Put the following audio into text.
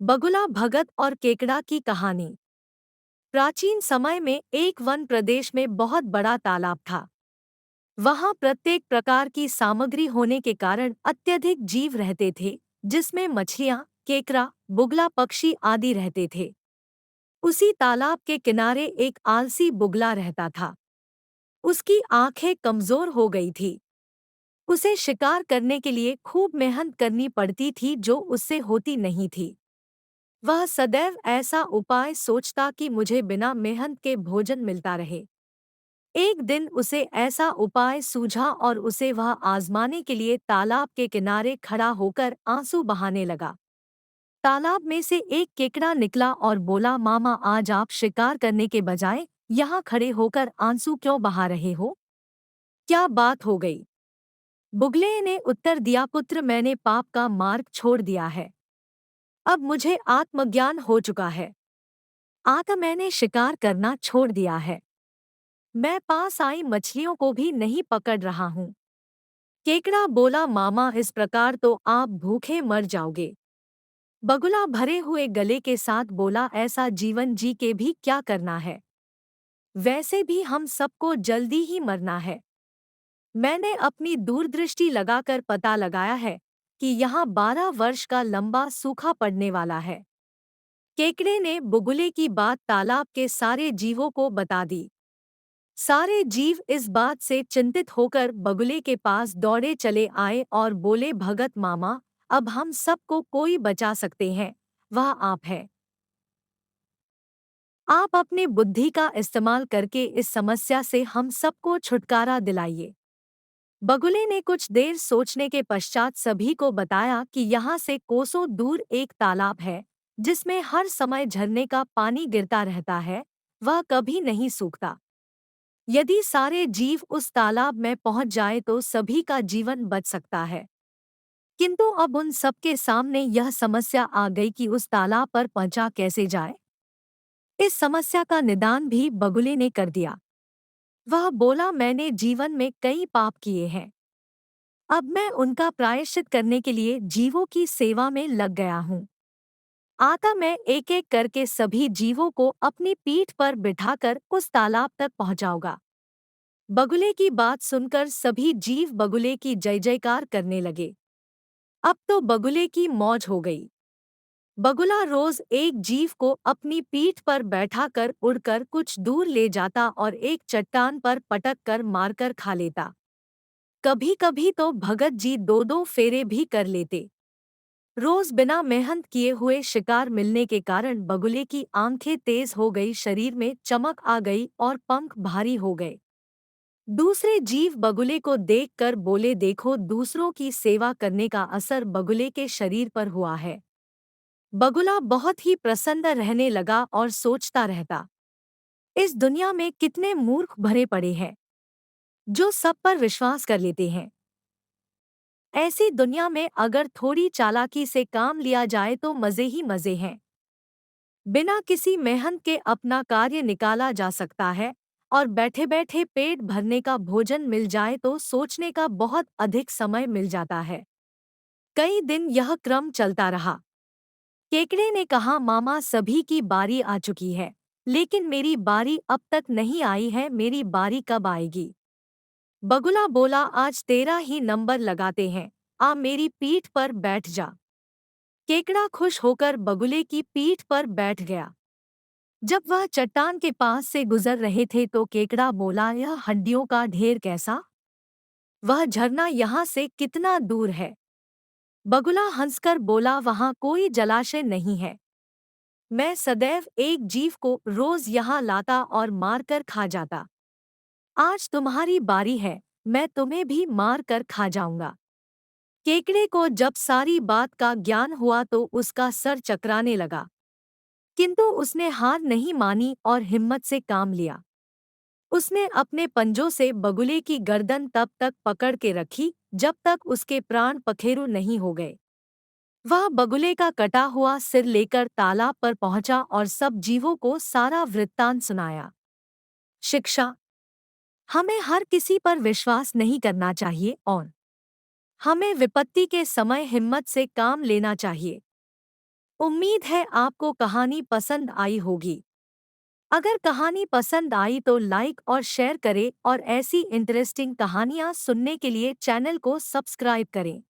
बगुला भगत और केकड़ा की कहानी। प्राचीन समय में एक वन प्रदेश में बहुत बड़ा तालाब था। वहां प्रत्येक प्रकार की सामग्री होने के कारण अत्यधिक जीव रहते थे, जिसमें मछलियां, केकड़ा, बुगला पक्षी आदि रहते थे। उसी तालाब के किनारे एक आलसी बुगला रहता था। उसकी आंखें कमजोर हो गई थी। उसे शिकार करने के लिए खूब मेहनत करनी पड़ती थी, जो उससे होती नहीं थी। वह सदैव ऐसा उपाय सोचता कि मुझे बिना मेहनत के भोजन मिलता रहे। एक दिन उसे ऐसा उपाय सूझा और उसे वह आजमाने के लिए तालाब के किनारे खड़ा होकर आंसू बहाने लगा। तालाब में से एक केकड़ा निकला और बोला, मामा, आज आप शिकार करने के बजाय यहाँ खड़े होकर आंसू क्यों बहा रहे हो? क्या बात हो गई? बुगले ने उत्तर दिया, पुत्र, मैंने पाप का मार्ग छोड़ दिया है। अब मुझे आत्मज्ञान हो चुका है। आता मैंने शिकार करना छोड़ दिया है। मैं पास आई मछलियों को भी नहीं पकड़ रहा हूँ। केकड़ा बोला, मामा, इस प्रकार तो आप भूखे मर जाओगे। बगुला भरे हुए गले के साथ बोला, ऐसा जीवन जी के भी क्या करना है? वैसे भी हम सबको जल्दी ही मरना है। मैंने अपनी दूरदृष्टि लगाकर पता लगाया है कि यहाँ 12 वर्ष का लंबा सूखा पड़ने वाला है। केकड़े ने बुगले की बात तालाब के सारे जीवों को बता दी। सारे जीव इस बात से चिंतित होकर बगुले के पास दौड़े चले आए और बोले, भगत मामा, अब हम सबको कोई बचा सकते हैं, वह आप है। आप अपनी बुद्धि का इस्तेमाल करके इस समस्या से हम सबको छुटकारा दिलाइए। बगुले ने कुछ देर सोचने के पश्चात सभी को बताया कि यहाँ से कोसों दूर एक तालाब है, जिसमें हर समय झरने का पानी गिरता रहता है, वह कभी नहीं सूखता। यदि सारे जीव उस तालाब में पहुंच जाए तो सभी का जीवन बच सकता है। किंतु अब उन सबके सामने यह समस्या आ गई कि उस तालाब पर पहुंचा कैसे जाए। इस समस्या का निदान भी बगुले ने कर दिया। वह बोला, मैंने जीवन में कई पाप किए हैं। अब मैं उनका प्रायश्चित करने के लिए जीवों की सेवा में लग गया हूँ। आता मैं एक एक करके सभी जीवों को अपनी पीठ पर बिठाकर उस तालाब तक पहुंचाऊंगा। बगुले की बात सुनकर सभी जीव बगुले की जय जयकार करने लगे। अब तो बगुले की मौज हो गई। बगुला रोज एक जीव को अपनी पीठ पर बैठाकर उड़कर कुछ दूर ले जाता और एक चट्टान पर पटक कर मारकर खा लेता। कभी कभी तो भगत जी दो दो फेरे भी कर लेते। रोज बिना मेहनत किए हुए शिकार मिलने के कारण बगुले की आंखें तेज हो गई, शरीर में चमक आ गई और पंख भारी हो गए। दूसरे जीव बगुले को देखकर बोले, देखो, दूसरों की सेवा करने का असर बगुले के शरीर पर हुआ है। बगुला बहुत ही प्रसन्न रहने लगा और सोचता रहता, इस दुनिया में कितने मूर्ख भरे पड़े हैं, जो सब पर विश्वास कर लेते हैं। ऐसी दुनिया में अगर थोड़ी चालाकी से काम लिया जाए तो मजे ही मजे हैं। बिना किसी मेहनत के अपना कार्य निकाला जा सकता है और बैठे बैठे पेट भरने का भोजन मिल जाए तो सोचने का बहुत अधिक समय मिल जाता है। कई दिन यह क्रम चलता रहा। केकड़े ने कहा, मामा, सभी की बारी आ चुकी है, लेकिन मेरी बारी अब तक नहीं आई है, मेरी बारी कब आएगी? बगुला बोला, आज तेरा ही नंबर लगाते हैं, आ मेरी पीठ पर बैठ जा। केकड़ा खुश होकर बगुले की पीठ पर बैठ गया। जब वह चट्टान के पास से गुजर रहे थे तो केकड़ा बोला, यह हड्डियों का ढेर कैसा? वह झरना यहाँ से कितना दूर है? बगुला हंसकर बोला, वहाँ कोई जलाशय नहीं है। मैं सदैव एक जीव को रोज यहाँ लाता और मारकर खा जाता। आज तुम्हारी बारी है, मैं तुम्हें भी मार कर खा जाऊंगा। केकड़े को जब सारी बात का ज्ञान हुआ तो उसका सर चकराने लगा, किंतु उसने हार नहीं मानी और हिम्मत से काम लिया। उसने अपने पंजों से बगुले की गर्दन तब तक पकड़ के रखी जब तक उसके प्राण पखेरु नहीं हो गए। वह बगुले का कटा हुआ सिर लेकर तालाब पर पहुंचा और सब जीवों को सारा वृत्तांत सुनाया। शिक्षा: हमें हर किसी पर विश्वास नहीं करना चाहिए और हमें विपत्ति के समय हिम्मत से काम लेना चाहिए। उम्मीद है आपको कहानी पसंद आई होगी। अगर कहानी पसंद आई तो लाइक और शेयर करें और ऐसी इंटरेस्टिंग कहानियाँ सुनने के लिए चैनल को सब्सक्राइब करें।